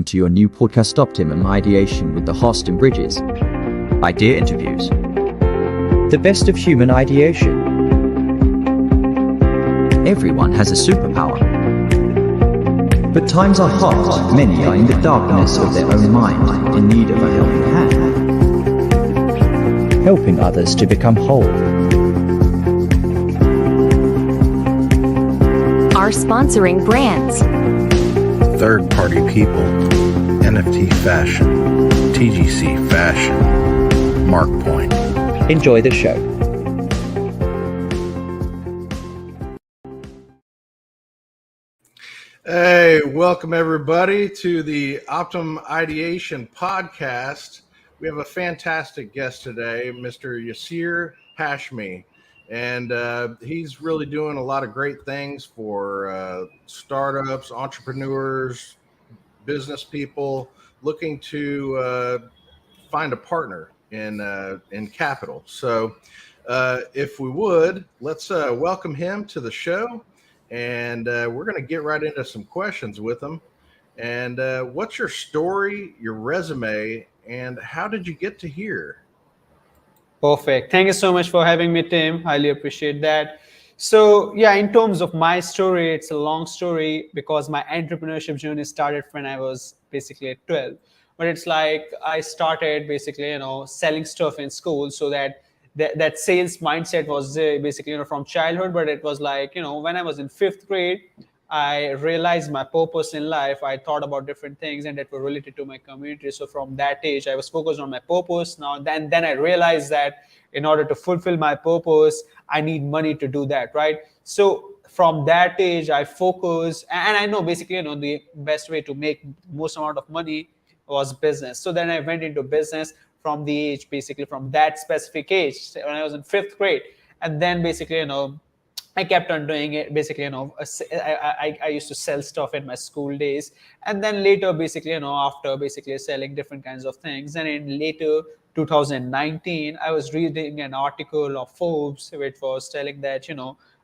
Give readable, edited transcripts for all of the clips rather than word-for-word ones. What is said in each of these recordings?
welcome to your new podcast Optimum Ideation with the host and Bridges. Idea interviews. The best of human ideation. Everyone has a superpower. But times are hard, many are in the darkness of their own mind, in need of a helping hand. Helping others to become whole. Are sponsoring brands. Third-party people, NFT Fashion, TGC Fashion, Mark Point. Enjoy the show. Hey, welcome everybody to the Optimum Ideation podcast. We have a fantastic guest today, Mr. Yasir Hashmi. And he's really doing a lot of great things for startups, entrepreneurs, business people looking to find a partner in capital. So if we would, let's welcome him to the show. And we're going to get right into some questions with him. And what's your story, your resume, and how did you get to here? Perfect. Thank you so much for having me, Tim. Highly appreciate that. So yeah, in terms of my story, it's a long story because my entrepreneurship journey started when I was basically at 12. But it's like I started basically, selling stuff in school, so that sales mindset was basically, from childhood. But it was like, when I was in 5th grade, I realized my purpose in life. I thought about different things and that were related to my community. So from that age, I was focused on my purpose. Now, then I realized that in order to fulfill my purpose, I need money to do that, right? So from that age, I focused, and I know basically, the best way to make most amount of money was business. So then I went into business from the age, basically from that specific age when I was in 5th grade. And then basically, I kept on doing it. Basically, I used to sell stuff in my school days, and then later, basically, after basically selling different kinds of things, and in later 2019, I was reading an article of Forbes which was telling that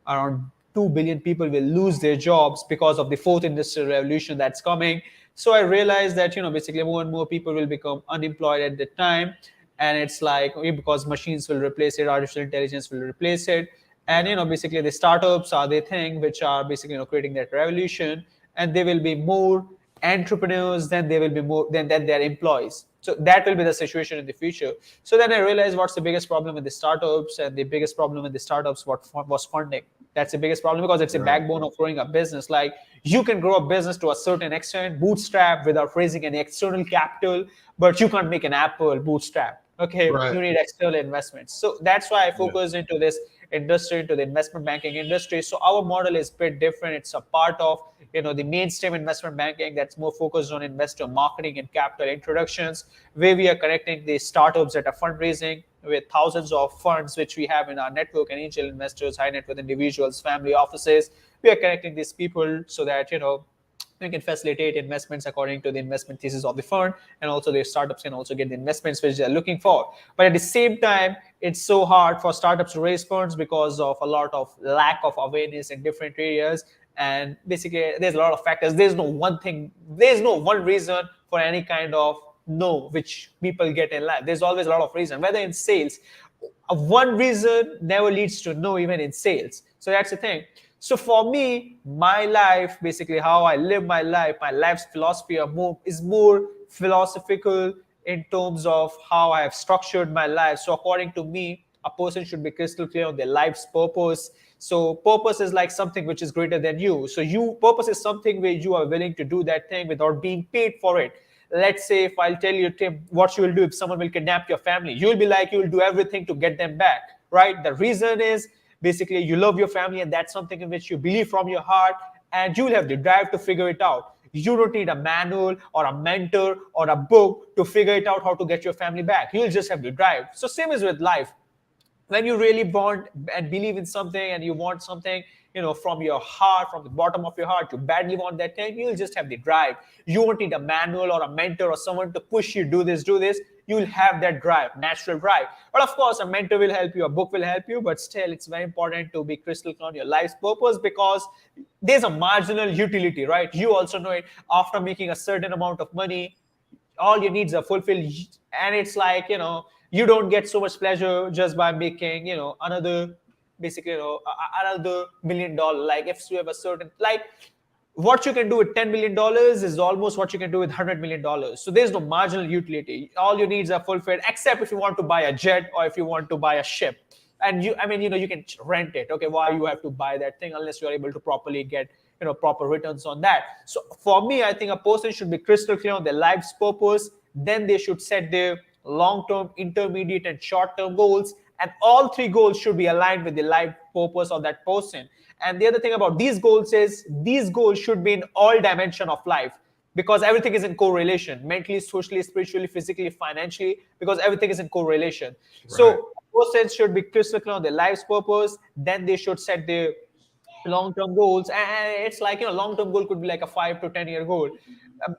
around 2 billion people will lose their jobs because of the 4th industrial revolution that's coming. So I realized that basically more and more people will become unemployed at the time, and it's like because machines will replace it, artificial intelligence will replace it. And basically the startups are the thing which are basically creating that revolution, and they will be more entrepreneurs than they will be more than their employees. So that will be the situation in the future. So then I realized what's the biggest problem with the startups, and the biggest problem with the startups was funding. That's the biggest problem because it's a backbone of growing a business. Like you can grow a business to a certain extent, bootstrap without raising any external capital, but you can't make an Apple bootstrap. Okay, Right. You need external investments. So that's why I focus into this industry, into the investment banking industry. So our model is a bit different. It's a part of the mainstream investment banking that's more focused on investor marketing and capital introductions, where we are connecting the startups that are fundraising with thousands of funds which we have in our network, and angel investors, high net worth individuals, family offices. We are connecting these people so that we can facilitate investments according to the investment thesis of the fund, and also their startups can also get the investments which they're looking for. But at the same time, it's so hard for startups to raise funds because of a lot of lack of awareness in different areas. And basically, there's a lot of factors. There's no one reason for any kind of no which people get in life. There's always a lot of reason. Whether in sales, one reason never leads to no, even in sales. So that's the thing. So for me, my life, basically how I live my life's philosophy is more philosophical in terms of how I have structured my life. So according to me, a person should be crystal clear on their life's purpose. So purpose is like something which is greater than you. So purpose is something where you are willing to do that thing without being paid for it. Let's say if I'll tell you, Tim, what you will do if someone will kidnap your family, you'll be like, you'll do everything to get them back, right? The reason is basically you love your family, and that's something in which you believe from your heart, and you'll have the drive to figure it out. You don't need a manual or a mentor or a book to figure it out how to get your family back. You'll just have the drive. So same is with life. When you really want and believe in something, and you want something, from your heart, from the bottom of your heart, you badly want that thing, you'll just have the drive. You won't need a manual or a mentor or someone to push you, do this. you will have that drive, natural drive. But of course, a mentor will help you, a book will help you, but still it's very important to be crystal clear on your life's purpose, because there's a marginal utility, right? You also know it. After making a certain amount of money, all your needs are fulfilled, and it's like, you don't get so much pleasure just by making, another, basically, another $1 million. Like if you have a certain, like, what you can do with $10 million is almost what you can do with $100 million. So there's no marginal utility. All your needs are fulfilled, except if you want to buy a jet or if you want to buy a ship. And you, I mean, you can rent it. Okay, why you have to buy that thing unless you are able to properly get, proper returns on that? So for me, I think a person should be crystal clear on their life's purpose. Then they should set their long-term, intermediate, and short-term goals, and all three goals should be aligned with the life purpose of that person. And the other thing about these goals is these goals should be in all dimension of life, because everything is in correlation, mentally, socially, spiritually, physically, financially, because everything is in correlation. So Right. persons should be crystal clear on their life's purpose. Then they should set their long-term goals, and it's like, long-term goal could be like a 5 to 10 year goal.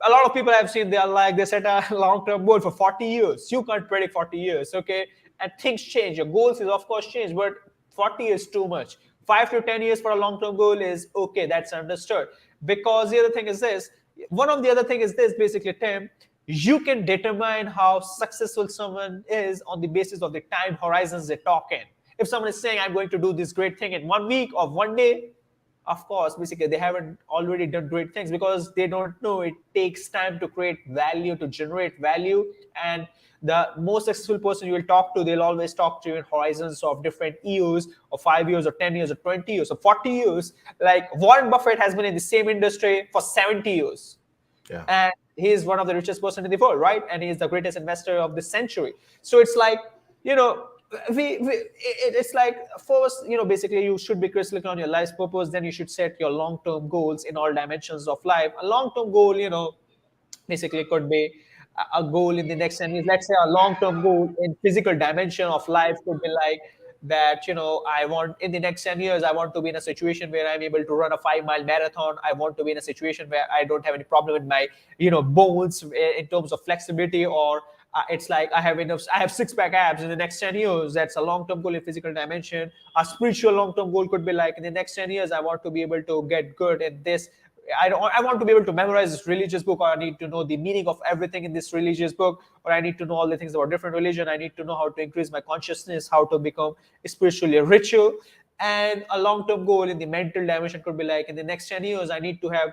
A lot of people I've seen, they set a long-term goal for 40 years. You can't predict 40 years, okay? And things change, your goals is of course change, but 40 years too much. 5 to 10 years for a long-term goal is okay, that's understood. Because the other thing is this, one of the other thing is this, basically, Tim, you can determine how successful someone is on the basis of the time horizons they talk in. If someone is saying, I'm going to do this great thing in 1 week or 1 day, of course, basically, they haven't already done great things, because they don't know it takes time to create value, to generate value. And the most successful person you will talk to, they'll always talk to you in horizons of different years, or 5 years, or 10 years, or 20 years, or 40 years. Like Warren Buffett has been in the same industry for 70 years. Yeah. And he is one of the richest person in the world, right? And he is the greatest investor of this century. So it's like, you know, it's like, first, basically, you should be crystal clear on your life's purpose. Then you should set your long-term goals in all dimensions of life. A long-term goal, basically could be a goal in the next 10 years. Let's say a long-term goal in physical dimension of life could be like that, I want, in the next 10 years, I want to be in a situation where I'm able to run a 5 mile marathon. I want to be in a situation where I don't have any problem with my, bones in terms of flexibility, or it's like I have six-pack abs in the next 10 years. That's a long-term goal in physical dimension. A spiritual long-term goal could be like, in the next 10 years, I want to be able to get good at this. I want to be able to memorize this religious book, or I need to know the meaning of everything in this religious book, or I need to know all the things about different religion. I need to know how to increase my consciousness, how to become spiritually richer. And a long-term goal in the mental dimension could be like, in the next 10 years, I need to have,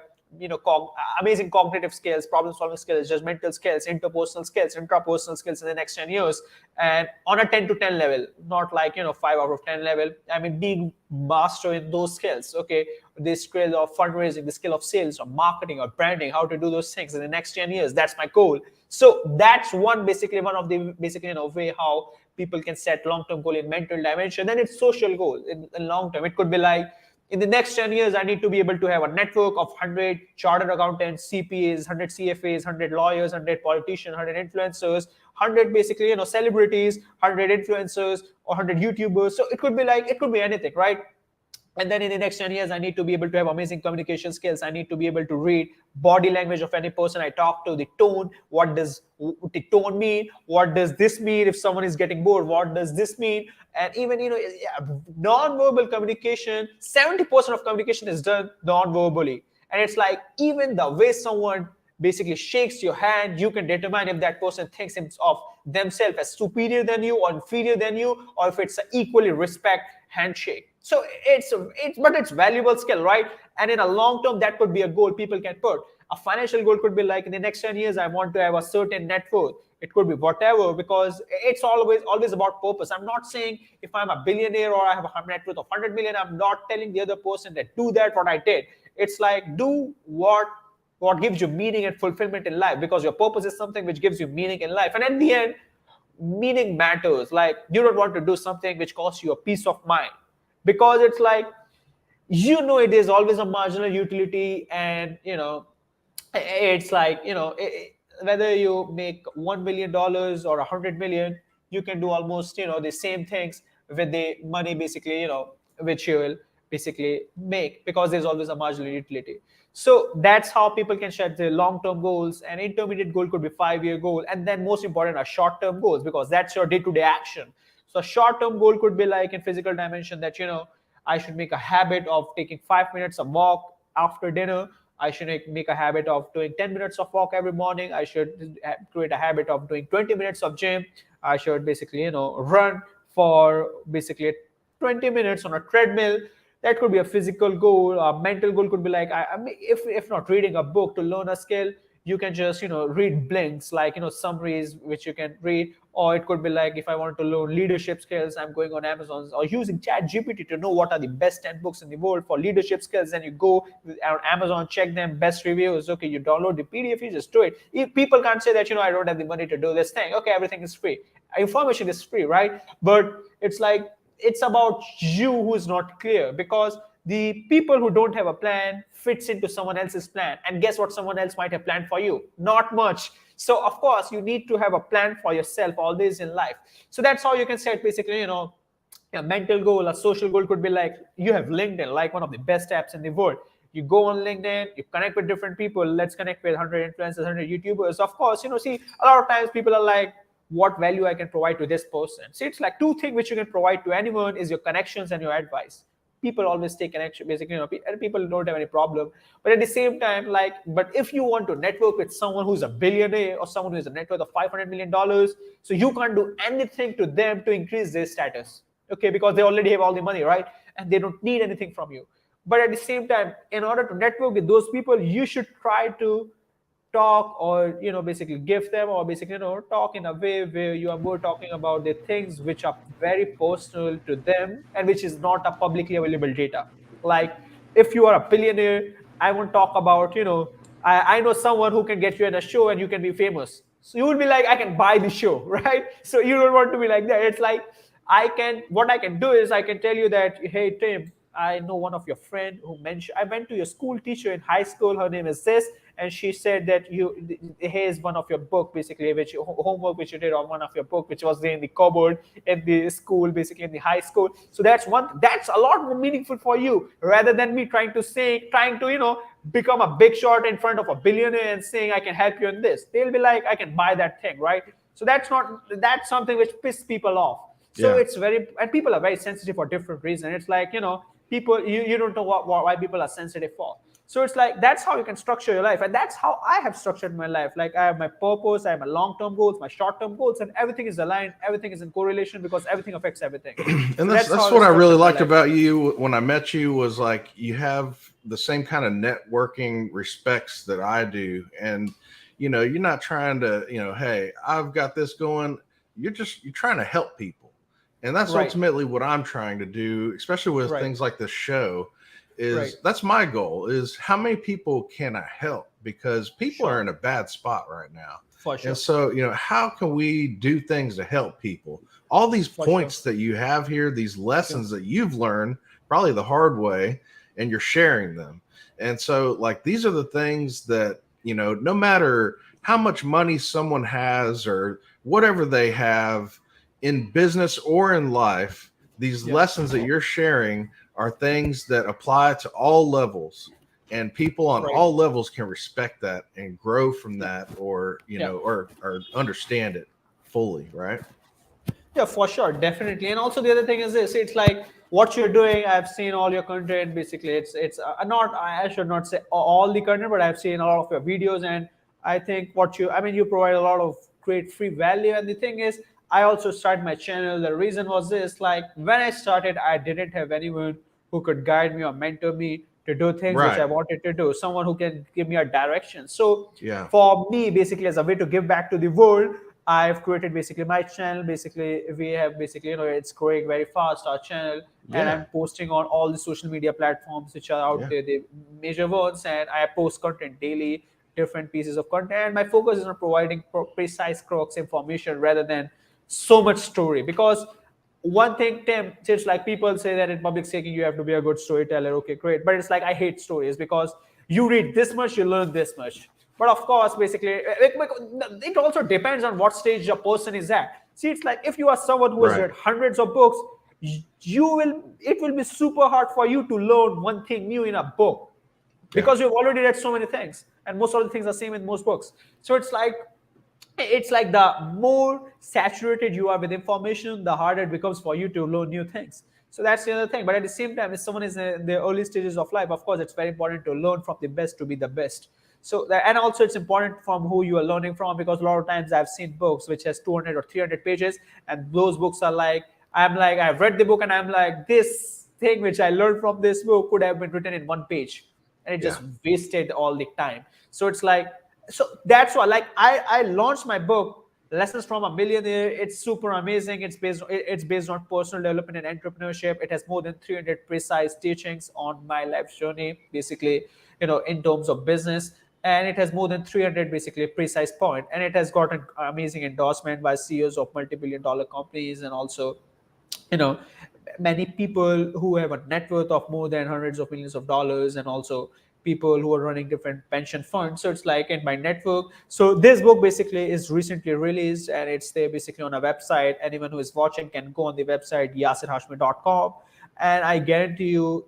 amazing cognitive skills, problem solving skills, judgmental skills, interpersonal skills, intrapersonal skills in the next 10 years. And on a 10 to 10 level, not like, 5 out of 10 level. I mean, being master in those skills, okay? The skill of fundraising, the skill of sales or marketing or branding, how to do those things in the next 10 years. That's my goal. So that's one of the way how people can set long-term goal in mental dimension. Then it's social goal in long term. It could be like, in the next 10 years, I need to be able to have a network of 100 chartered accountants, CPAs, 100 CFAs, 100 lawyers, 100 politicians, 100 influencers, 100 basically, celebrities, 100 influencers, or 100 YouTubers. So it could be like, it could be anything, right? And then in the next 10 years, I need to be able to have amazing communication skills. I need to be able to read body language of any person I talk to, the tone. What does the tone mean? What does this mean? If someone is getting bored, what does this mean? And even, non-verbal communication, 70% of communication is done non-verbally. And it's like, even the way someone basically shakes your hand, you can determine if that person thinks of themselves as superior than you or inferior than you, or if it's an equally respect handshake. So it's valuable skill, right? And in a long term, that could be a goal people can put. A financial goal could be like, in the next 10 years, I want to have a certain net worth. It could be whatever, because it's always about purpose. I'm not saying if I'm a billionaire or I have a net worth of 100 million, I'm not telling the other person that do that what I did. It's like, do what gives you meaning and fulfillment in life, because your purpose is something which gives you meaning in life. And at the end, meaning matters. Like, you don't want to do something which costs you a peace of mind, because it's like, it is always a marginal utility. And it's like, whether you make $1 million or 100 million, you can do almost the same things with the money, basically, which you will basically make, because there's always a marginal utility. So that's how people can set their long-term goals. An intermediate goal could be 5-year goal, and then most important are short-term goals, because that's your day-to-day action. So a short-term goal could be like in physical dimension that I should make a habit of taking 5 minutes of walk after dinner. I should make a habit of doing 10 minutes of walk every morning. I should create a habit of doing 20 minutes of gym. I should basically, run for basically 20 minutes on a treadmill. That could be a physical goal. A mental goal could be like, I mean, if not reading a book to learn a skill, you can just read blinks, like summaries which you can read. Or it could be like, if I want to learn leadership skills, I'm going on Amazon or using chat gpt to know what are the best 10 books in the world for leadership skills. And you go on Amazon, check them, best reviews. Okay, you download the PDF, you just do it. If people can't say that I don't have the money to do this thing. Okay, everything is free, information is free, right? But it's like, it's about you who is not clear, because the people who don't have a plan fits into someone else's plan. And guess what someone else might have planned for you? Not much. So of course you need to have a plan for yourself always in life. So that's how you can set basically a mental goal. A social goal could be like, you have LinkedIn, like one of the best apps in the world. You go on LinkedIn, you connect with different people. Let's connect with 100 influencers, 100 YouTubers. Of course, see, a lot of times people are like, what value I can provide to this person? See, it's like two things which you can provide to anyone is your connections and your advice. People always take connection, basically, and people don't have any problem. But at the same time, like, but if you want to network with someone who's a billionaire or someone who has a net worth of $500 million, so you can't do anything to them to increase their status, okay, because they already have all the money, right? And they don't need anything from you. But at the same time, in order to network with those people, you should try to talk, or basically give them, or basically talk in a way where you are more talking about the things which are very personal to them and which is not a publicly available data. Like, if you are a billionaire, I won't talk about I know someone who can get you in a show and you can be famous, so you will be like, I can buy the show, right? So you don't want to be like that. It's like, what I can do is I can tell you that, hey Tim, I know one of your friend who mentioned, I went to your school teacher in high school, her name is this, and she said that here's one of your book, basically, which homework which you did on one of your book, which was there in the cupboard in the school, basically in the high school. So that's a lot more meaningful for you, rather than me trying to become a big shot in front of a billionaire and saying I can help you in this. They'll be like, I can buy that thing, right? So that's something which pisses people off. So it's and people are very sensitive for different reasons. It's like, people, you don't know why people are sensitive for. So it's like, that's how you can structure your life. And that's how I have structured my life. Like, I have my purpose, I have my long-term goals, my short-term goals, and everything is aligned. Everything is in correlation, because everything affects everything. And that's what I really liked about you when I met you, was like, you have the same kind of networking respects that I do. And, you're not trying to, hey, I've got this going. You're trying to help people. And that's ultimately what I'm trying to do, especially with things like this show. That's my goal, is how many people can I help? Because people are in a bad spot right now. For sure. And so, how can we do things to help people? All these points that you have here, these lessons that you've learned, probably the hard way, and you're sharing them. And so, like, these are the things that, no matter how much money someone has or whatever they have in business or in life, these lessons that you're sharing are things that apply to all levels, and people on all levels can respect that and grow from that, or or understand it fully, right? Yeah, for sure, definitely. And also the other thing is this: it's like, what you're doing. I've seen all your content. Basically, it's not. I should not say all the content, but I've seen a lot of your videos, and I think you provide a lot of great free value. And the thing is, I also started my channel. The reason was this: like, when I started, I didn't have anyone who could guide me or mentor me to do things which I wanted to do. Someone who can give me a direction. So for me, basically, as a way to give back to the world, I've created basically my channel. Basically, we have it's growing very fast, our channel, and I'm posting on all the social media platforms which are out there, the major ones, and I post content daily, different pieces of content. And my focus is on providing precise crux information rather than so much story. Because one thing, Tim, it's like, people say that in public speaking you have to be a good storyteller. Okay, great. But it's like, I hate stories, because you read this much, you learn this much. But of course, basically, it also depends on what stage a person is at. See, it's like, if you are someone who has read hundreds of books, it will be super hard for you to learn one thing new in a book, Yeah. because you've already read so many things, and most of the things are same in most books. So it's like the more saturated you are with information, the harder it becomes for you to learn new things. So that's the other thing. But at the same time, if someone is in the early stages of life, of course it's very important to learn from the best to be the best. So that, and also it's important from who you are learning from, because a lot of times I've seen books which has 200 or 300 pages, and those books are like, I've read the book and I'm like, this thing which I learned from this book could have been written in one page, and it Yeah. just wasted all the time. So it's like, so that's why, like, I launched my book, Lessons from a Millionaire. It's super amazing. It's based on personal development and entrepreneurship. It has more than 300 precise teachings on my life journey, basically, in terms of business. And it has more than 300 basically precise point, and it has got an amazing endorsement by CEOs of multi-billion dollar companies, and also, you know many people who have a net worth of more than hundreds of millions of dollars, and also people who are running different pension funds. So it's like in my network. So this book basically is recently released, and it's there basically on a website. Anyone who is watching can go on the website yasirhashmi.com, and I guarantee you,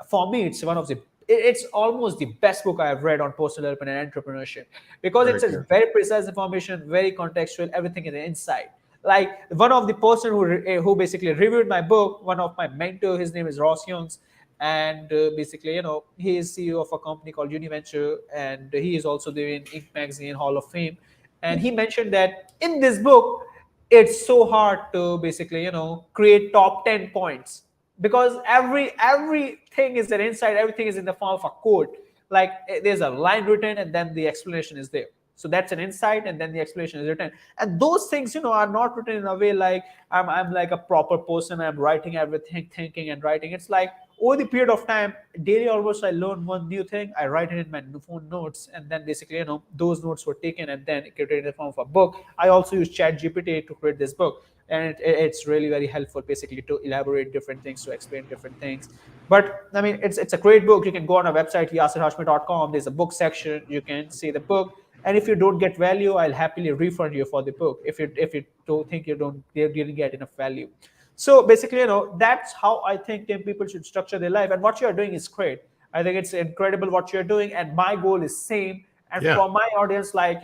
for me, it's one of the it's almost the best book I have read on personal development and entrepreneurship, because it Very says good. very precise information, very contextual, everything is inside. Like, one of the person who basically reviewed my book, one of my mentor, his name is Ross Youngs, and basically, he is CEO of a company called Univenture, and he is also there in Inc. Magazine Hall of Fame. And he mentioned that in this book, it's so hard to basically, create top 10 points, because everything is there inside, everything is in the form of a code. Like, there's a line written, and then the explanation is there. So that's an insight, and then the explanation is written. And those things, are not written in a way like I'm like a proper person, I'm writing everything, thinking and writing. It's like, over the period of time, daily almost, I learn one new thing, I write it in my phone notes, and then basically, those notes were taken and then created in the form of a book. I also use Chat GPT to create this book, and it's really very helpful basically to elaborate different things, to explain different things. But I mean, it's a great book. You can go on our website yasirhashmi.com. There's a book section, you can see the book. And if you don't get value, I'll happily refund you for the book, if you don't think you didn't get enough value. So basically, that's how I think people should structure their life. And what you're doing is great. I think it's incredible what you're doing, and my goal is same. And Yeah. for my audience, like,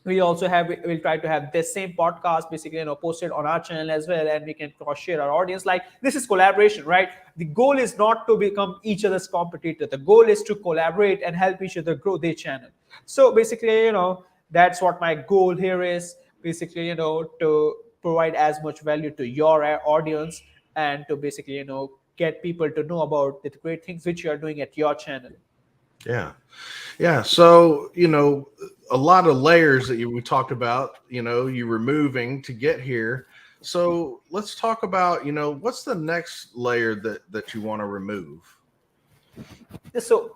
we'll try to have this same podcast basically, posted on our channel as well, and we can cross share our audience. Like, this is collaboration, right? The goal is not to become each other's competitor. The goal is to collaborate and help each other grow their channel. So basically, that's what my goal here is, basically, to provide as much value to your audience, and to basically, get people to know about the great things which you are doing at your channel. Yeah. Yeah. So, a lot of layers that we talked about, you removing to get here. So let's talk about, what's the next layer that you want to remove? So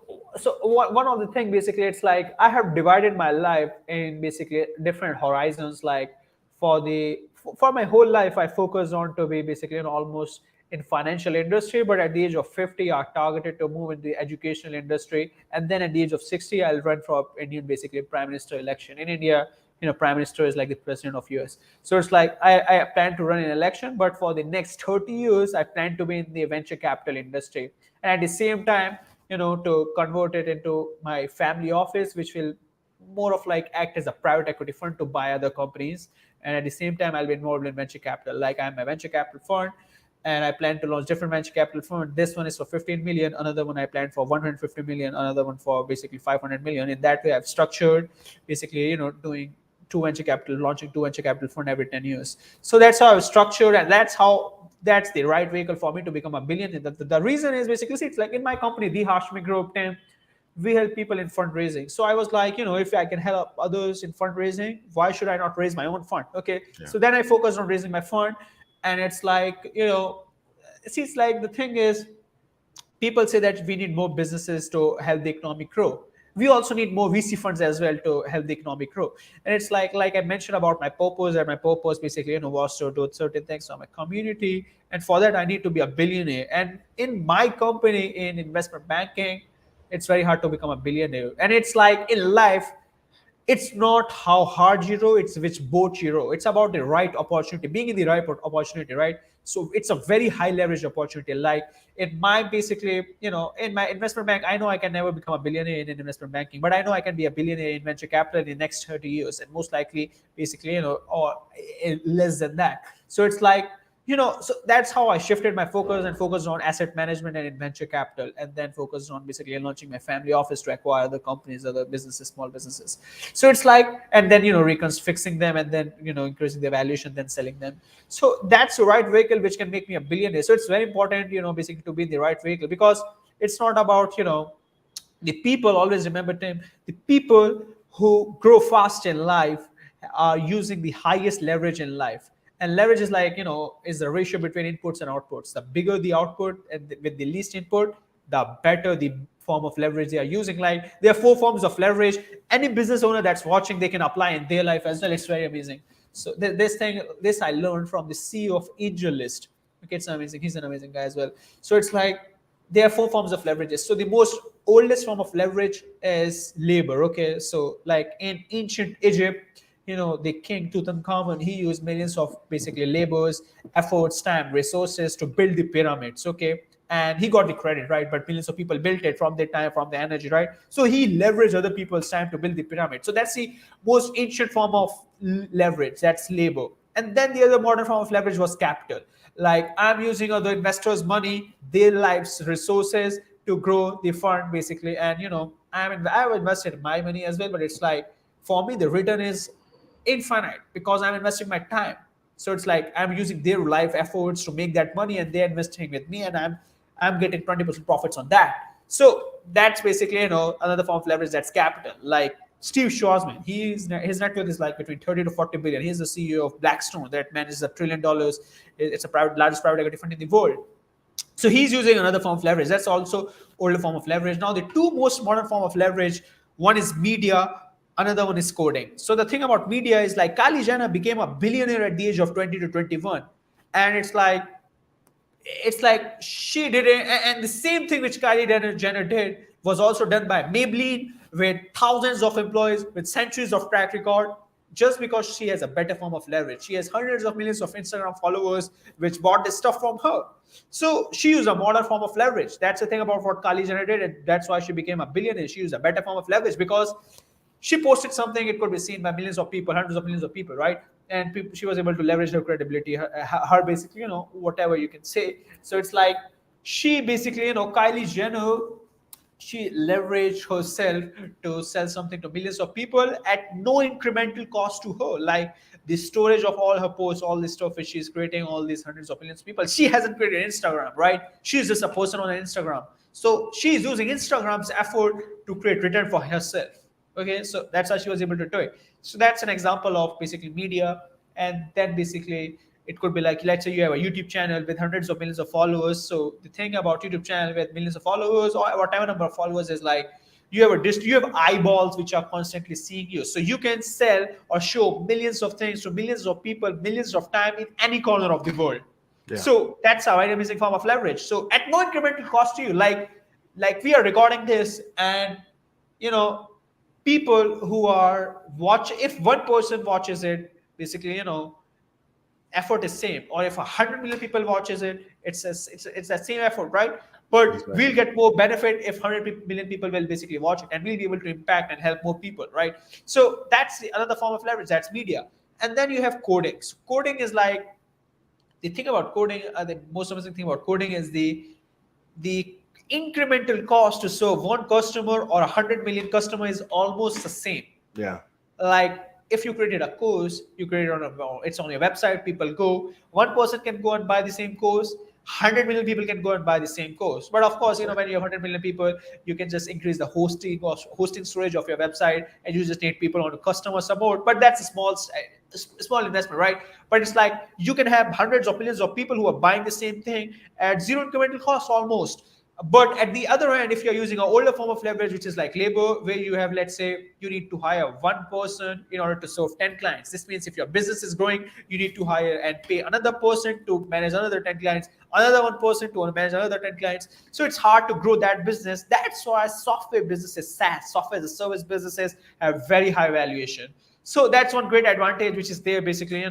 one of the thing basically, it's like I have divided my life in basically different horizons. Like, for my whole life, I focus on to be basically almost in financial industry, but at the age of 50 I targeted to move into the educational industry, and then at the age of 60 I'll run for Indian basically prime minister election in India. Prime minister is like the president of US. So it's like I plan to run an election, but for the next 30 years I plan to be in the venture capital industry, and at the same time, to convert it into my family office, which will more of like act as a private equity fund to buy other companies. And at the same time, I'll be involved in venture capital. Like, I'm a venture capital fund, and I plan to launch different venture capital fund. This one is for 15 million. Another one I plan for 150 million. Another one for basically 500 million. In that way, I've structured basically, doing launching two venture capital fund every 10 years. So that's how I've structured, and that's the right vehicle for me to become a billionaire. The reason is basically, see, it's like in my company, the Hashmi Group, Tim, we help people in fundraising. So I was like, if I can help others in fundraising, why should I not raise my own fund? Okay. Yeah. So then I focused on raising my fund. And it's like, see, it's like the thing is, people say that we need more businesses to help the economic grow. We also need more VC funds as well to help the economic grow. And it's like I mentioned about my purpose, and my purpose basically, was to do certain things for my community. And for that, I need to be a billionaire. And in my company, in investment banking, it's very hard to become a billionaire. And it's like in life, it's not how hard you row, it's which boat you row. It's about the right opportunity, being in the right opportunity, right? So it's a very high leverage opportunity. Like in my basically, in my investment bank, I know I can never become a billionaire in investment banking, but I know I can be a billionaire in venture capital in the next 30 years, and most likely, basically, or less than that. So it's like, so that's how I shifted my focus and focused on asset management and in venture capital, and then focused on basically launching my family office to acquire other companies, other businesses, small businesses. So it's like, and then fixing them, and then increasing the valuation, then selling them. So that's the right vehicle which can make me a billionaire. So it's very important, basically, to be in the right vehicle, because it's not about the people. Always remember, Tim, the people who grow fast in life are using the highest leverage in life. And leverage is like, is the ratio between inputs and outputs. The bigger the output and with the least input, the better the form of leverage they are using. Like, there are 4 forms of leverage. Any business owner that's watching, they can apply in their life as well. It's very amazing. So this I learned from the CEO of AngelList. Okay, it's amazing. He's an amazing guy as well. So it's like, there are 4 forms of leverages. So the most oldest form of leverage is labor. Okay, so like in ancient Egypt, the king Tutankhamun, he used millions of basically labors, efforts, time, resources to build the pyramids. Okay, and he got the credit, right? But millions of people built it from their time, from the energy, right? So he leveraged other people's time to build the pyramid. So that's the most ancient form of leverage. That's labor. And then the other modern form of leverage was capital. Like, I'm using other investors' money, their lives, resources to grow the fund, basically. And I've invested my money as well, but it's like, for me, the return is infinite because I'm investing my time. So it's like, I'm using their life efforts to make that money, and they're investing with me, and I'm getting 20% profits on that. So that's basically, another form of leverage. That's capital. Like Steve Schwarzman, his net worth is like between 30 to 40 billion. He's the CEO of Blackstone that manages $1 trillion. It's a largest private equity fund in the world. So he's using another form of leverage. That's also older form of leverage. Now the two most modern form of leverage, one is media, another one is coding. So the thing about media is, like, Kylie Jenner became a billionaire at the age of 20 to 21, and it's like she did it, and the same thing which Kylie Jenner did was also done by Maybelline, with thousands of employees, with centuries of track record. Just because she has a better form of leverage, she has hundreds of millions of Instagram followers which bought this stuff from her. So she used a modern form of leverage. That's the thing about what Kylie Jenner did, and that's why she became a billionaire. She used a better form of leverage because she posted something, it could be seen by millions of people, hundreds of millions of people, right? And she was able to leverage her credibility, her basically, whatever you can say. So it's like, she basically, Kylie Jenner, she leveraged herself to sell something to millions of people at no incremental cost to her. Like the storage of all her posts, all this stuff which she's creating, all these hundreds of millions of people. She hasn't created Instagram, right? She's just a person on Instagram. So she's using Instagram's effort to create return for herself. Okay, so that's how she was able to do it. So that's an example of basically media. And then basically, it could be like, let's say you have a YouTube channel with hundreds of millions of followers. So the thing about YouTube channel with millions of followers, or whatever number of followers, is like, you have eyeballs which are constantly seeing you. So you can sell or show millions of things to millions of people, millions of time in any corner of the world. Yeah. So that's a very amazing form of leverage. So at no incremental cost to you, like we are recording this, and people who are watching, if one person watches it, basically, effort is same. Or if 100 million people watches it, it's the same effort, right? But exactly, we'll get more benefit if 100 million people will basically watch it, and we'll be able to impact and help more people, right? So that's another form of leverage. That's media. And then you have coding. So coding is like, the thing about coding, the most amazing thing about coding is the incremental cost to serve one customer or 100 million customer is almost the same. Yeah. Like, if you created a course, you create it's on your website, people go, one person can go and buy the same course, 100 million people can go and buy the same course. But of course, when you have 100 million people, you can just increase the hosting storage of your website, and you just need people on customer support. But that's a small investment, right? But it's like, you can have hundreds of millions of people who are buying the same thing at zero incremental cost almost. But at the other end, if you're using an older form of leverage, which is like labor, where you have, let's say, you need to hire one person in order to serve 10 clients. This means if your business is growing, you need to hire and pay another person to manage another 10 clients, another one person to manage another 10 clients. So it's hard to grow that business. That's why software businesses, SaaS, software as a service businesses, have very high valuation. So that's one great advantage which is there, basically,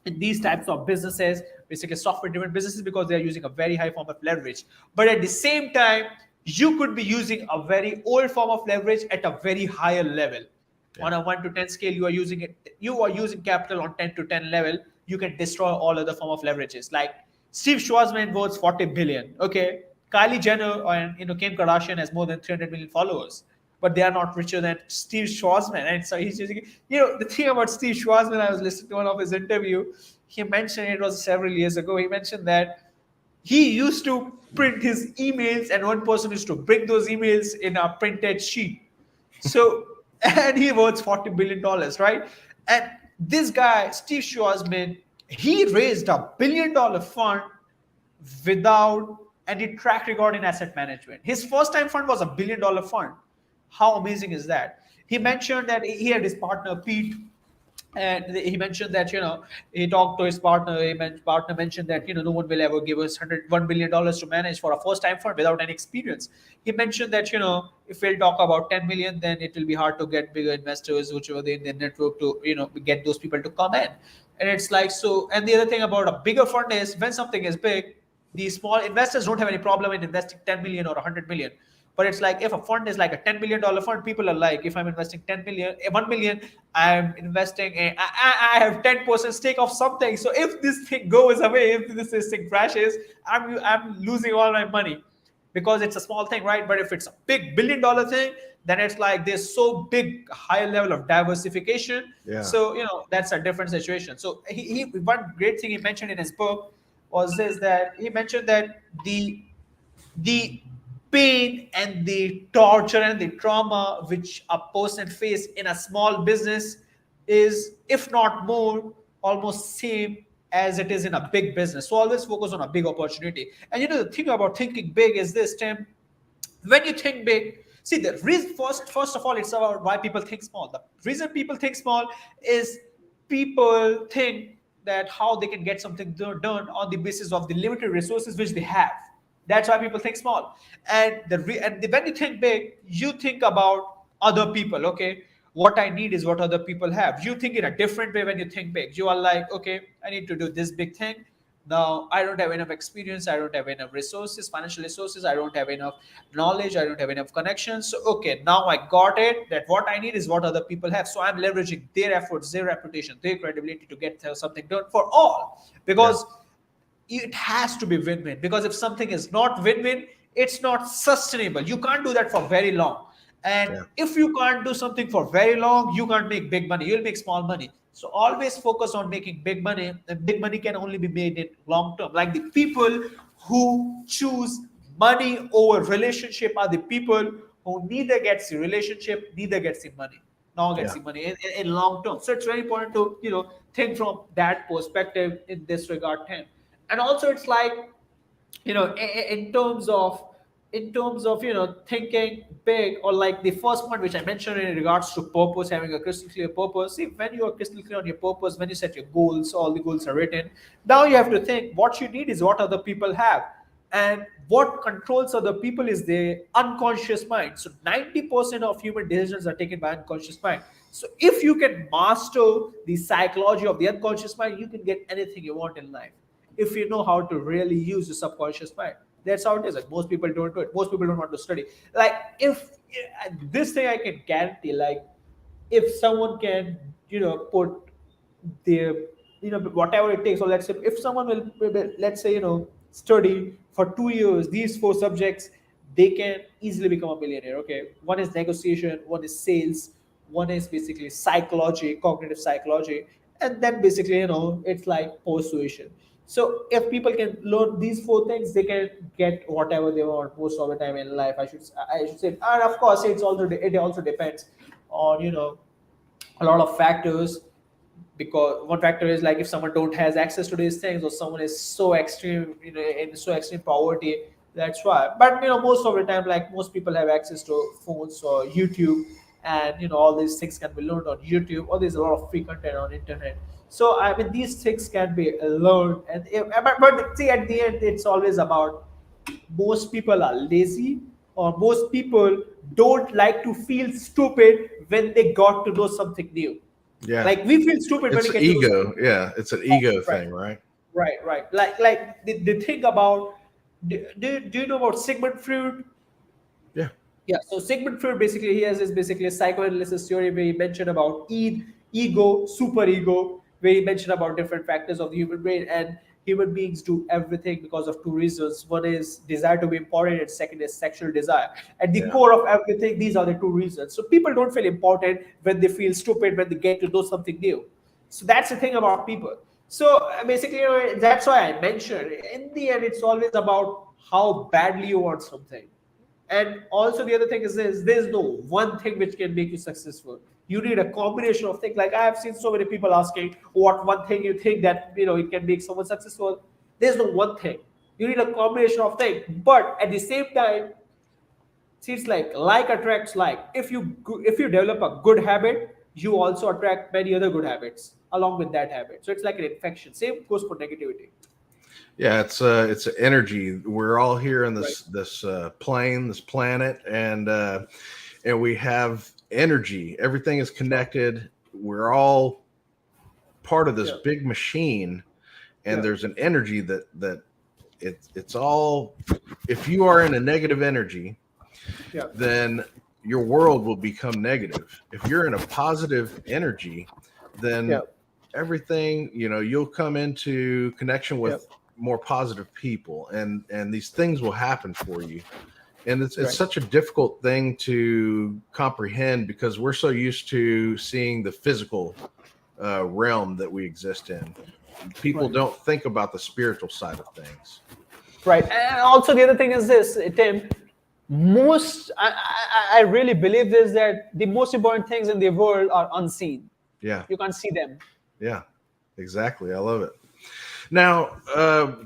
in these types of businesses, basically software driven businesses, because they are using a very high form of leverage. But at the same time, you could be using a very old form of leverage at a very higher level. Yeah. On a 1 to 10 scale, you are using capital on 10 to 10 level, you can destroy all other form of leverages. Like Steve Schwarzman worth 40 billion. Okay. Kylie Jenner and Kim Kardashian has more than 300 million followers, but they are not richer than Steve Schwarzman. And so he's using, the thing about Steve Schwarzman, I was listening to one of his interview. He mentioned, it was several years ago, he mentioned that he used to print his emails, and one person used to bring those emails in a printed sheet. So, and he worth $40 billion, right? And this guy, Steve Schwarzman, he raised $1 billion fund without any track record in asset management. His first time fund was $1 billion fund. How amazing is that? He mentioned that he had his partner Pete, and he mentioned that he talked to his partner. Partner mentioned that no one will ever give us $1 billion to manage for a first time fund without any experience. He mentioned that if we'll talk about 10 million, then it will be hard to get bigger investors, whichever they in their network, to get those people to come in. And it's like, so. And the other thing about a bigger fund is, when something is big, the small investors don't have any problem in investing 10 million or 100 million. But it's like, if a fund is like a $10 million fund, people are like, if I'm investing 10 million, 1 million, I'm investing, I have 10% stake of something. So if this thing goes away, if this thing crashes, I'm losing all my money, because it's a small thing, right? But if it's a big $1 billion thing, then it's like there's so big, higher level of diversification. Yeah. So, that's a different situation. So he one great thing he mentioned in his book was this, that he mentioned that the pain and the torture and the trauma which a person face in a small business is, if not more, almost same as it is in a big business. So always focus on a big opportunity. And the thing about thinking big is this, Tim. When you think big, see, the reason, first of all, it's about why people think small. The reason people think small is, people think that how they can get something done on the basis of the limited resources which they have. That's why people think small. And when you think big, you think about other people. Okay, what I need is what other people have. You think in a different way when you think big. You are like, okay, I need to do this big thing. Now I don't have enough experience, I don't have enough resources, financial resources, I don't have enough knowledge, I don't have enough connections. So okay, now I got it, that what I need is what other people have. So I'm leveraging their efforts, their reputation, their credibility to get something done for all. Because it has to be win-win. Because if something is not win-win, it's not sustainable. You can't do that for very long. And if you can't do something for very long, you can't make big money. You'll make small money. So always focus on making big money. And big money can only be made in long term. Like, the people who choose money over relationship are the people who neither gets the relationship, neither gets the money, nor gets the money in long term. So it's very important to think from that perspective in this regard, Tim. And also, it's like, in terms of thinking big, or like the first point which I mentioned in regards to purpose, having a crystal clear purpose. See, when you are crystal clear on your purpose, when you set your goals, all the goals are written. Now you have to think, what you need is what other people have. And what controls other people is their unconscious mind. So 90% of human decisions are taken by unconscious mind. So if you can master the psychology of the unconscious mind, you can get anything you want in life, if you know how to really use the subconscious mind. That's how it is. Like, most people don't do it. Most people don't want to study. Like, if this thing I can guarantee, like, if someone can, put their, whatever it takes. So let's say if someone will, let's say, study for 2 years these 4 subjects, they can easily become a millionaire. Okay, one is negotiation, one is sales, one is basically psychology, cognitive psychology, and then basically it's like persuasion. So if people can learn these 4 things, they can get whatever they want most of the time in life. I should say. And of course, it also depends on a lot of factors. Because one factor is, like, if someone don't has access to these things, or someone is so extreme, in so extreme poverty, that's why. But most of the time, like, most people have access to phones or YouTube, and all these things can be learned on YouTube, or there's a lot of free content on internet. So I mean, these things can be learned. And but see, at the end, it's always about, most people are lazy, or most people don't like to feel stupid when they got to know something new. Yeah. Like we feel stupid when It's we get to do something. ego. Yeah. It's an ego Right, thing, right? right. Like the thing about do you know about Sigmund Freud? Yeah. Yeah, so Sigmund Freud basically he has this basically a psychoanalysis theory where he mentioned about ego, super ego, where he mentioned about different factors of the human brain, and human beings do everything because of two reasons. One is desire to be important, and second is sexual desire. At the Yeah. core of everything, these are the two reasons. So people don't feel important when they feel stupid when they get to know something new. So that's the thing about people. So basically, that's why I mentioned in the end, it's always about how badly you want something. And also the other thing is this: there's no one thing which can make you successful. You need a combination of things. Like I have seen so many people asking, "What one thing you think that it can make someone successful?" There's no one thing. You need a combination of things. But at the same time, see, it's like attracts like. If you develop a good habit, you also attract many other good habits along with that habit. So it's like an infection. Same goes for negativity. Yeah, it's an energy. We're all here in Right. this plane, this planet, and we have energy. Everything is connected. We're all part of this Yeah. big machine, and Yeah. there's an energy that it's all. If you are in a negative energy, Yeah. then your world will become negative. If you're in a positive energy, Yeah. then everything, you'll come into connection Yeah. with more positive people, and these things will happen for you. And it's Right. such a difficult thing to comprehend because we're so used to seeing the physical realm that we exist in. People Right. don't think about the spiritual side of things. Right. And also the other thing is this, Tim. I really believe this that the most important things in the world are unseen. Yeah, You can't see them. yeah, exactly. I love it. Now,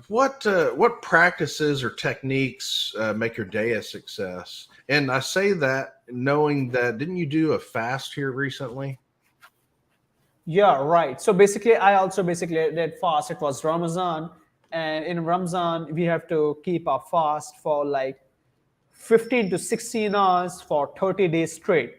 what practices or techniques make your day a success? And I say that knowing that didn't you do a fast here recently? Yeah, right. So basically, I also basically did fast. It was Ramadan, and in Ramadan we have to keep our fast for like 15 to 16 hours for 30 days straight.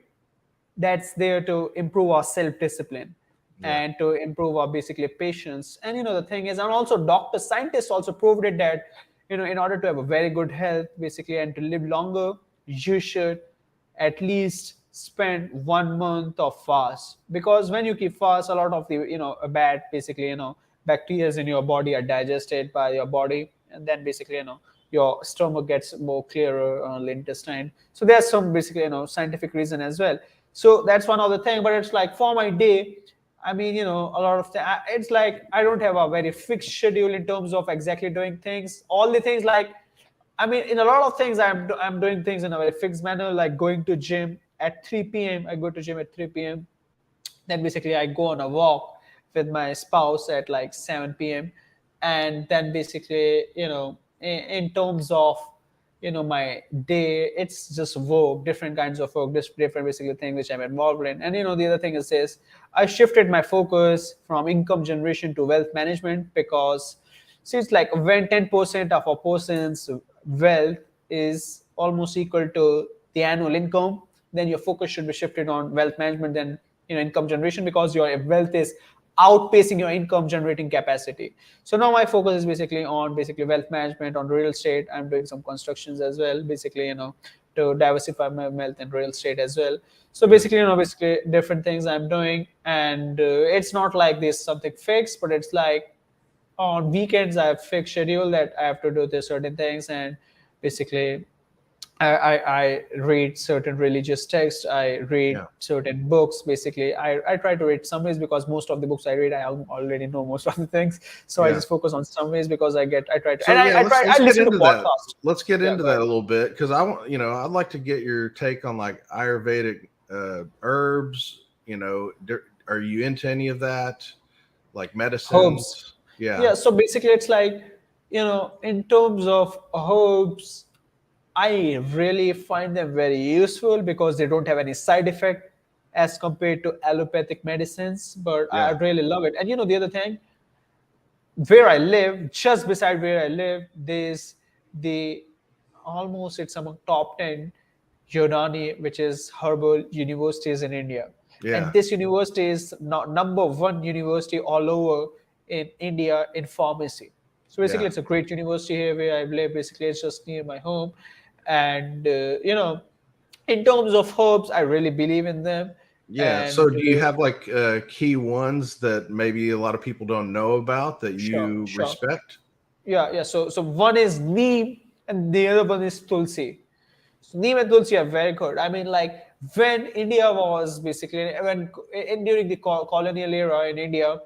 That's there to improve our self-discipline Yeah, and to improve our basically patience. And the thing is, and also doctors, scientists also proved it that in order to have a very good health basically and to live longer, you should at least spend 1 month of fast, because when you keep fast, a lot of the bad basically bacteria in your body are digested by your body, and then basically your stomach gets more clearer on the intestine. So there's some basically scientific reason as well. So that's one other thing. But it's like for my day, I mean, a lot of it's like I don't have a very fixed schedule in terms of exactly doing things. All the things like, I mean, in a lot of things, I'm doing things in a very fixed manner, like going to gym at 3 p.m. I go to gym at 3 p.m. Then basically I go on a walk with my spouse at like 7 p.m. And then basically, in terms of my day, it's just work, different kinds of work, different basically things which I'm involved in. And the other thing is this: I shifted my focus from income generation to wealth management, because see, it's like when 10% of a person's wealth is almost equal to the annual income, then your focus should be shifted on wealth management than income generation, because your wealth is outpacing your income generating capacity. So now my focus is basically on basically wealth management, on real estate. I'm doing some constructions as well, basically to diversify my wealth in real estate as well. So basically basically different things I'm doing. And it's not like this something fixed, but it's like on weekends I have fixed schedule that I have to do this certain things. And basically I read certain religious texts. I read yeah. certain books. Basically, I try to read summaries, because most of the books I read, I already know most of the things. So I Yeah. just focus on summaries, because I try to, So and yeah, I let's get listen to into that. podcasts. Let's get Yeah, into go that ahead. a little bit because I want, I'd like to get your take on like Ayurvedic herbs. Are you into any of that? Like Herbs. medicines? Yeah, Yeah. So basically, it's like in terms of herbs, I really find them very useful because they don't have any side effect as compared to allopathic medicines. But I yeah, really love it. And the other thing, where I live, just beside where I live, there's the almost it's among top 10 Yunani, which is herbal universities in India. Yeah. And this university is number one university all over in India in pharmacy. So basically, Yeah. it's a great university here where I live. Basically, it's just near my home, and in terms of herbs, I really believe in them. Yeah. So And do you have like key ones that maybe a lot of people don't know about that sure, you sure. respect? Yeah. So one is neem, and the other one is tulsi. So neem and tulsi are very good. I mean, like when India was basically during the colonial era in India,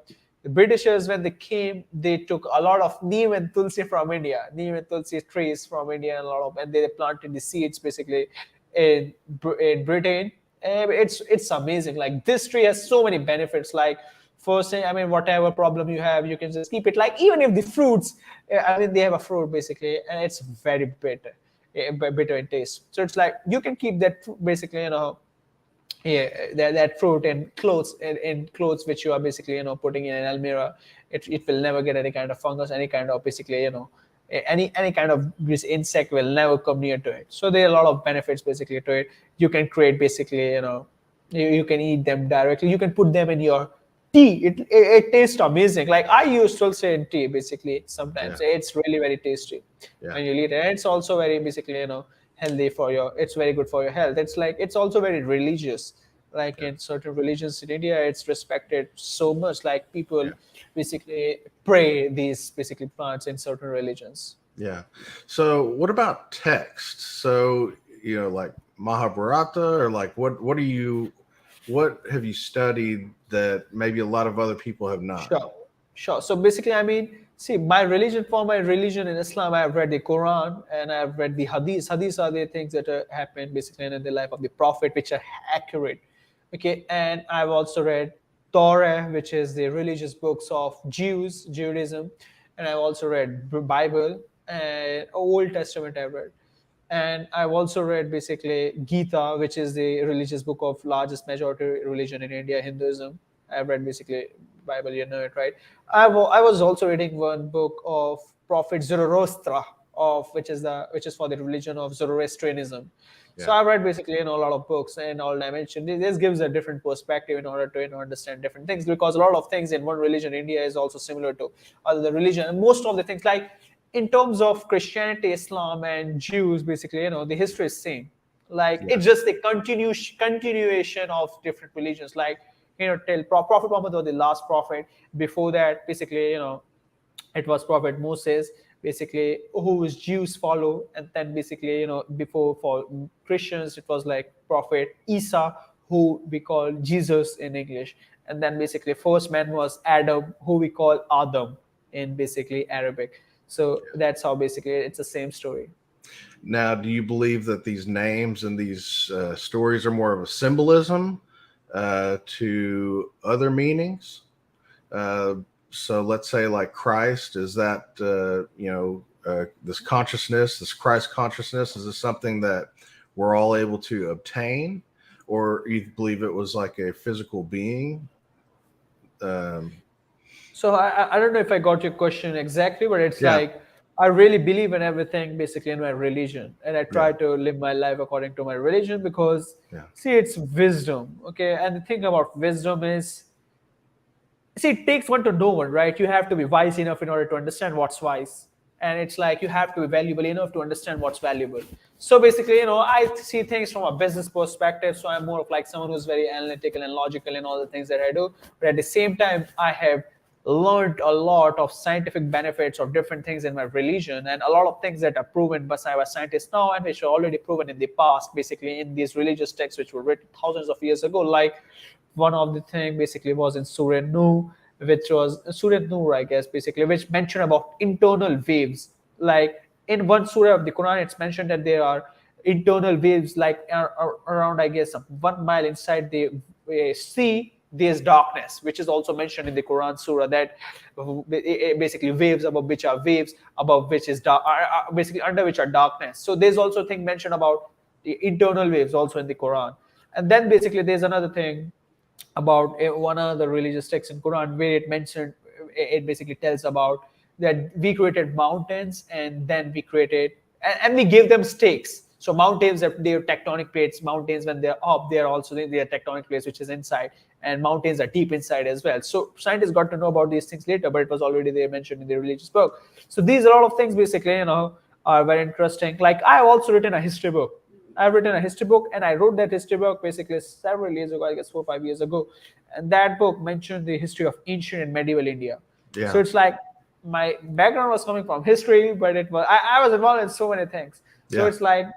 the Britishers when they came, they took a lot of neem and tulsi from India, neem and tulsi trees from India, and a lot of, and they planted the seeds basically in Britain. And it's amazing. Like this tree has so many benefits. Like first thing, I mean, whatever problem you have, you can just keep it. Like even if the fruits, I mean, they have a fruit basically, and it's very bitter, bitter in taste. So it's like you can keep that basically, yeah, that fruit in clothes, in clothes which you are basically putting in an almirah. It will never get any kind of fungus, any kind of basically any kind of this insect will never come near to it. So there are a lot of benefits basically to it. You can create basically you can eat them directly. You can put them in your tea. It tastes amazing. Like I used to say in tea basically Yeah. sometimes it's really very tasty Yeah. when you eat it. And it's also very basically healthy for your, it's very good for your health. It's like it's also very religious. Like Yeah. in certain religions in India, it's respected so much. Like Yeah. people basically pray these basically plants in certain religions. Yeah. So what about text? So, like Mahabharata or like what have you studied that maybe a lot of other people have not? Sure, sure. So basically, I mean, see, my religion, for my religion in Islam, I have read the Quran and I have read the Hadiths. Hadiths are the things that happen basically in the life of the Prophet, which are accurate. Okay, and I've also read Torah, which is the religious books of Judaism, and I've also read Bible and Old Testament. I've read, and I've also read basically Gita, which is the religious book of largest majority religion in India, Hinduism. I've read basically Bible, you know it, right? I was also reading one book of Prophet Zoroaster, of which is for the religion of Zoroastrianism. So Yeah. I read basically a lot of books and all dimension. This gives a different perspective in order to understand different things, because a lot of things in one religion, India, is also similar to other religion. And most of the things, like in terms of Christianity, Islam, and Jews, basically, the history is same. Like Yeah. it's just the continuation of different religions. Like till Prophet Muhammad was the last prophet. Before that, basically, it was Prophet Moses, basically, whose Jews follow, and then basically, before for Christians, it was like Prophet Isa, who we call Jesus in English, and then basically first man was Adam, who we call Adam in basically Arabic. So that's how basically it's the same story. Now, do you believe that these names and these stories are more of a symbolism to other meanings? Uh, so let's say like Christ, is that, this consciousness, this Christ consciousness, is this something that we're all able to obtain? Or you believe it was like a physical being? Um, So I don't know if I got your question exactly, but it's yeah. like I really believe in everything basically in my religion, and I Yeah. try to live my life according to my religion because Yeah. see, it's wisdom. Okay, and the thing about wisdom is, see, it takes one to know one, right? You have to be wise enough in order to understand what's wise, and it's like you have to be valuable enough to understand what's valuable. So basically, I see things from a business perspective, so I'm more of like someone who's very analytical and logical in all the things that I do, but at the same time I have learned a lot of scientific benefits of different things in my religion, and a lot of things that are proven by scientists now and which are already proven in the past, basically in these religious texts which were written thousands of years ago. Like one of the thing basically was in Surah Nur, which was Surah Nur, I guess, basically, which mentioned about internal waves. Like in one surah of the Quran, it's mentioned that there are internal waves, like around, I guess, 1 mile inside the sea. There's darkness, which is also mentioned in the Quran surah, that basically waves above which are waves, above which is dark, basically under which are darkness. So there's also a thing mentioned about the internal waves also in the Quran. And then basically there's another thing about one of the religious texts in Quran where it mentioned, it basically tells about that we created mountains and then we created and we gave them stakes. So mountains have their tectonic plates. Mountains, when they're up, they're also their tectonic plates, which is inside, and mountains are deep inside as well. So scientists got to know about these things later, but it was already there mentioned in the religious book. So these are all of things basically, are very interesting. Like I have also written a history book. I've written a history book, and I wrote that history book basically several years ago, I guess 4 or 5 years ago. And that book mentioned the history of ancient and medieval India. So Yeah. it's like my background was coming from history, but I was involved in so many things. So Yeah. it's like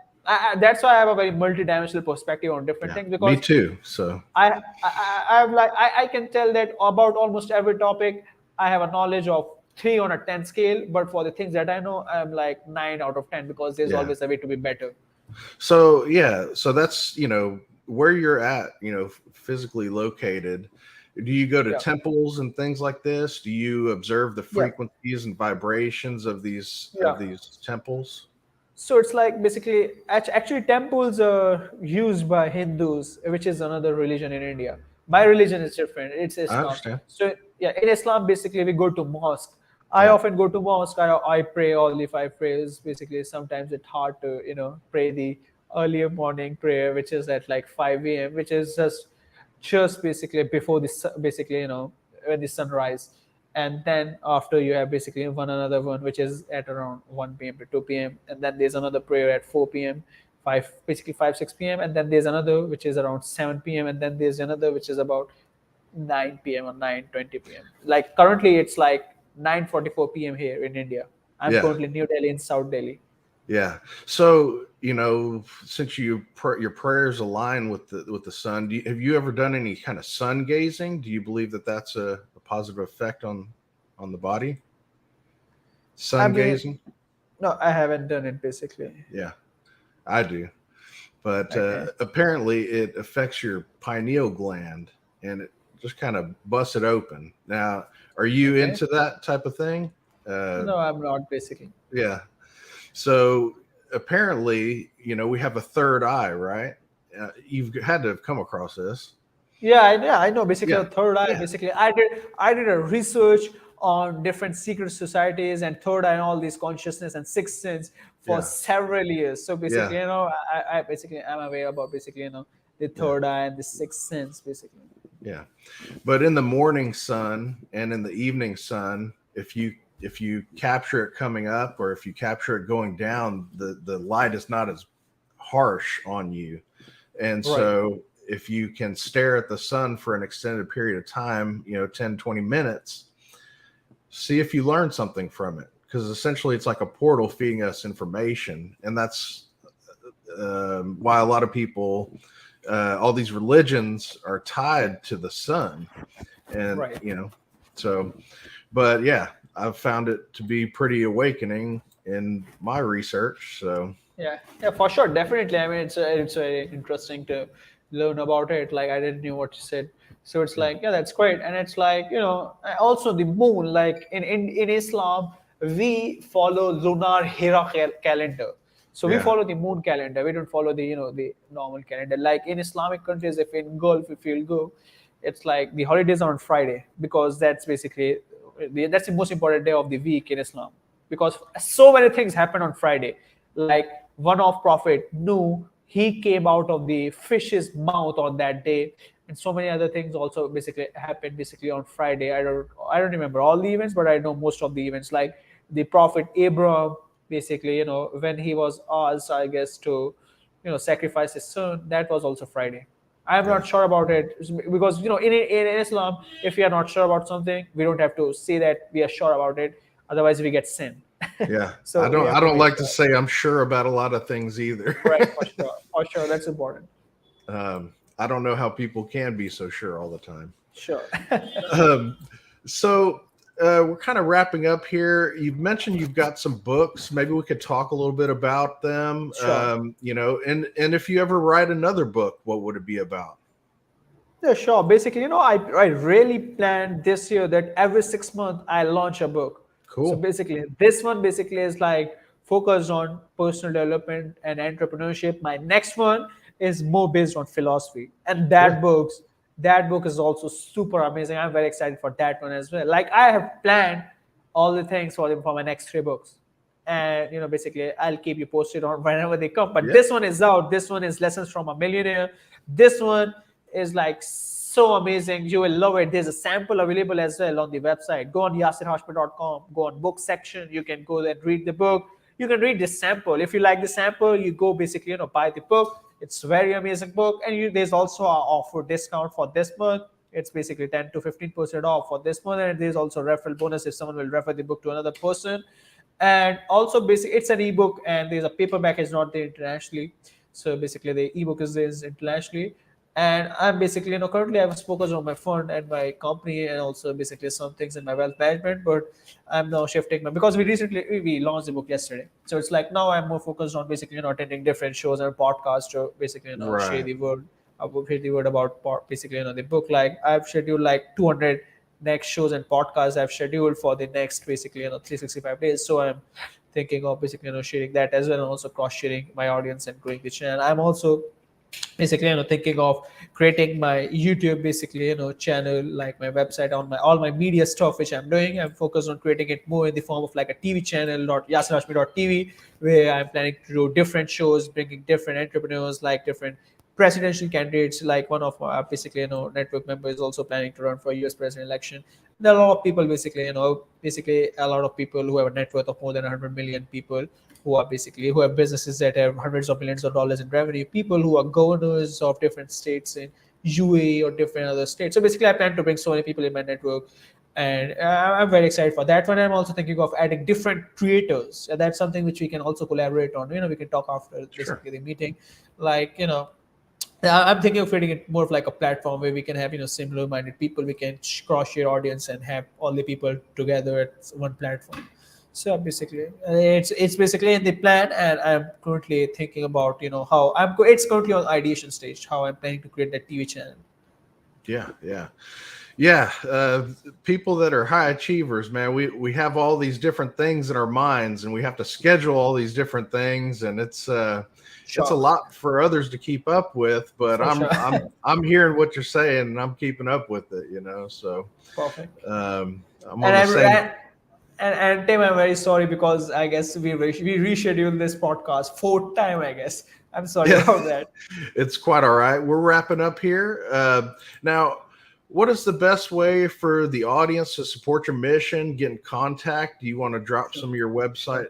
that's why I have a very multidimensional perspective on different Yeah. things, Me because too. So I can tell that about almost every topic I have a knowledge of 3 on a 10 scale, but for the things that I know, I'm like 9 out of 10, because there's yeah. always a way to be better. So yeah. So that's where you're at. Physically located. Do you go to Yeah. temples and things like this? Do you observe the Yeah. frequencies and vibrations of these Yeah. temples? So it's like basically actually temples are used by Hindus, which is another religion in India. My religion is different. It's I Islam. understand. So yeah, in Islam basically we go to mosque. I Yeah. often go to mosque. I pray all the 5 prayers. Basically, sometimes it's hard to pray the earlier morning prayer, which is at like 5 a.m., which is just basically before basically when the sunrise, and then after you have basically one another one which is at around 1 p.m. to 2 p.m., and then there's another prayer at 4 p.m., 5 basically 5 6 p.m., and then there's another which is around 7 p.m., and then there's another which is about 9 p.m. or 9:20 p.m. Like currently it's like 9:44 p.m. here in India. I'm Yeah. currently in New Delhi, in South Delhi. Yeah. So, since your prayers align with the sun, have you ever done any kind of sun gazing? Do you believe that that's a positive effect on the body? I Sun mean, gazing? no, I haven't done it basically. Yeah, I do. But Okay. apparently it affects your pineal gland and it just kind of busts it open. Now, are you Okay. into that type of thing? Uh, No, I'm not basically. yeah. So apparently, we have a third eye, right? You've had to have come across this. Yeah, I know. Basically, Yeah. a third eye. Yeah. Basically, I did a research on different secret societies and third eye and all these consciousness and sixth sense for Yeah. several years. So Yeah. basically, I basically am aware about basically the Yeah. third eye and the sixth sense basically. Yeah. But in the morning sun and in the evening sun, if you capture it coming up or if you capture it going down, the light is not as harsh on you. And Right. so if you can stare at the sun for an extended period of time, 10, 20 minutes, see if you learn something from it. Because essentially it's like a portal feeding us information. And that's why a lot of people, all these religions are tied to the sun. And, Right. so, but yeah, I've found it to be pretty awakening in my research. So, Yeah, for sure, definitely. I mean, it's very interesting to learn about it. Like I didn't know what you said, so it's yeah. like yeah, that's great. And it's like also the moon. Like in Islam, we follow lunar Hira calendar. So we Yeah. follow the moon calendar. We don't follow the the normal calendar. Like in Islamic countries, if in Gulf, if you'll go, it's like the holidays are on Friday, because that's basically that's the most important day of the week in Islam, because so many things happen on Friday. Like one of Prophet Nuh, he came out of the fish's mouth on that day, and so many other things also basically happened basically on Friday. I don't remember all the events, but I know most of the events. Like the Prophet Abraham, basically, when he was asked, I guess, to sacrifice his son, that was also Friday. I'm Yeah. not sure about it, because in Islam, if we are not sure about something, we don't have to say that we are sure about it. Otherwise, we get sin. Yeah. I So we don't, have I to don't make like to sure. say I'm sure about a lot of things either. Right, for sure, that's important. I don't know how people can be so sure all the time. Sure. Um, so we're kind of wrapping up here. You've mentioned you've got some books. Maybe we could talk a little bit about them. Sure. And if you ever write another book, what would it be about? Yeah, sure. Basically, I really planned this year that every 6 months I launch a book. So Cool. basically, this one basically is like focused on personal development and entrepreneurship. My next one is more based on philosophy, and Good. that book is also super amazing. I'm very excited for that one as well. Like I have planned all the things for my next 3 books. and basically I'll keep you posted on whenever they come. But Yeah. this one is out. This one is Lessons from a Millionaire. This one is like so amazing. You will love it. There's a sample available as well on the website. Go on yasirhashmi.com, go on book section. You can go and read the book. You can read this sample. If you like the sample, you go basically buy the book. It's a very amazing book. And there's also an offer discount for this month. It's basically 10 to 15% off for this month. And there's also a referral bonus if someone will refer the book to another person. And also basically it's an ebook, and there's a paperback is not there internationally. So basically the ebook is there internationally. And I'm basically currently I was focused on my fund and my company, and also basically some things in my wealth management. But I'm now shifting because we launched the book yesterday. So it's like now I'm more focused on basically attending different shows and podcasts to basically share the word about basically the book. Like I've scheduled like 200 next shows and podcasts I've scheduled for the next basically 365 days. So I'm thinking of basically sharing that as well, and also cross sharing my audience and growing the channel. I'm also basically thinking of creating my YouTube basically channel, like my website, on my all my media stuff which I'm doing. I'm focused on creating it more in the form of like a TV channel, yasirhashmi.tv, where I'm planning to do different shows, bringing different entrepreneurs, like different presidential candidates. Like one of our basically network members is also planning to run for US president election. There are a lot of people basically basically a lot of people who have a net worth of more than 100 million people, who have businesses that have hundreds of millions of dollars in revenue, people who are governors of different states in UAE or different other states. So basically I plan to bring so many people in my network, and I'm very excited for that one. I'm also thinking of adding different creators, and that's something which we can also collaborate on. We can talk after basically the meeting. Like I'm thinking of creating it more of like a platform where we can have similar-minded people. We can cross-share audience and have all the people together at one platform. So basically, it's basically in the plan, and I'm currently thinking about how it's currently on ideation stage, how I'm planning to create that TV channel. Yeah. People that are high achievers, man, we have all these different things in our minds, and we have to schedule all these different things, and it's a lot for others to keep up with. But I'm hearing what you're saying, and I'm keeping up with it. So perfect. I'm on the same. And Tim, I'm very sorry because I guess we rescheduled this podcast 4th time, I guess. I'm sorry about that. It's quite all right. We're wrapping up here. Now, what is the best way for the audience to support your mission, get in contact? Do you want to drop some of your website,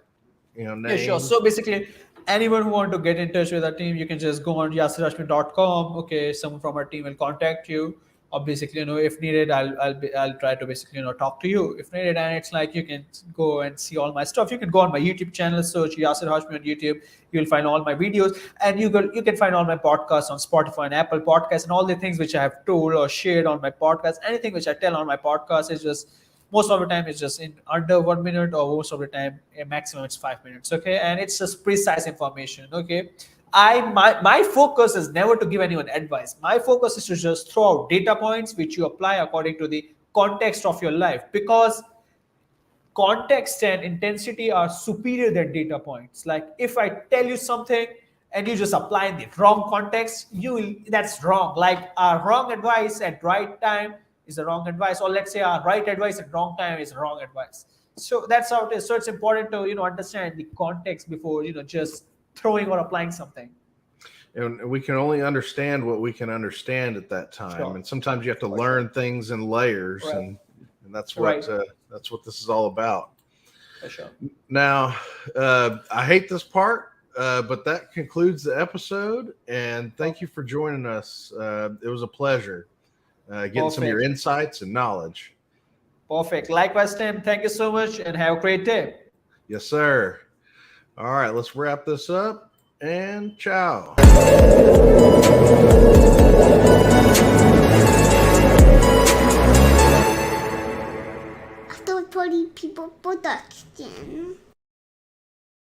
names? Yeah, sure. So basically, anyone who want to get in touch with our team, you can just go on yasirhashmi.com. Okay, someone from our team will contact you. Or basically, if needed, I'll try to basically talk to you if needed. And it's like you can go and see all my stuff. You can go on my YouTube channel, search Yasir Hashmi on YouTube. You'll find all my videos, and you can find all my podcasts on Spotify and Apple Podcasts, and all the things which I have told or shared on my podcast. Anything which I tell on my podcast is just most of the time it's just in under 1 minute, or most of the time maximum it's 5 minutes. Okay, and it's just precise information. Okay. My focus is never to give anyone advice. My focus is to just throw out data points which you apply according to the context of your life, because context and intensity are superior than data points. Like if I tell you something and you just apply in the wrong context, that's wrong. Like our wrong advice at right time is the wrong advice, or let's say our right advice at wrong time is wrong advice. So that's how it is. So it's important to understand the context before just throwing or applying something. And we can only understand what we can understand at that time. Sure. And sometimes you have to learn things in layers, right. and that's what this is all about. For sure. Now, I hate this part, but that concludes the episode. And thank you for joining us. It was a pleasure getting some of your insights and knowledge. Perfect. Likewise, Tim. Thank you so much, and have a great day. Yes, sir. All right, let's wrap this up, and ciao. After 40 people production.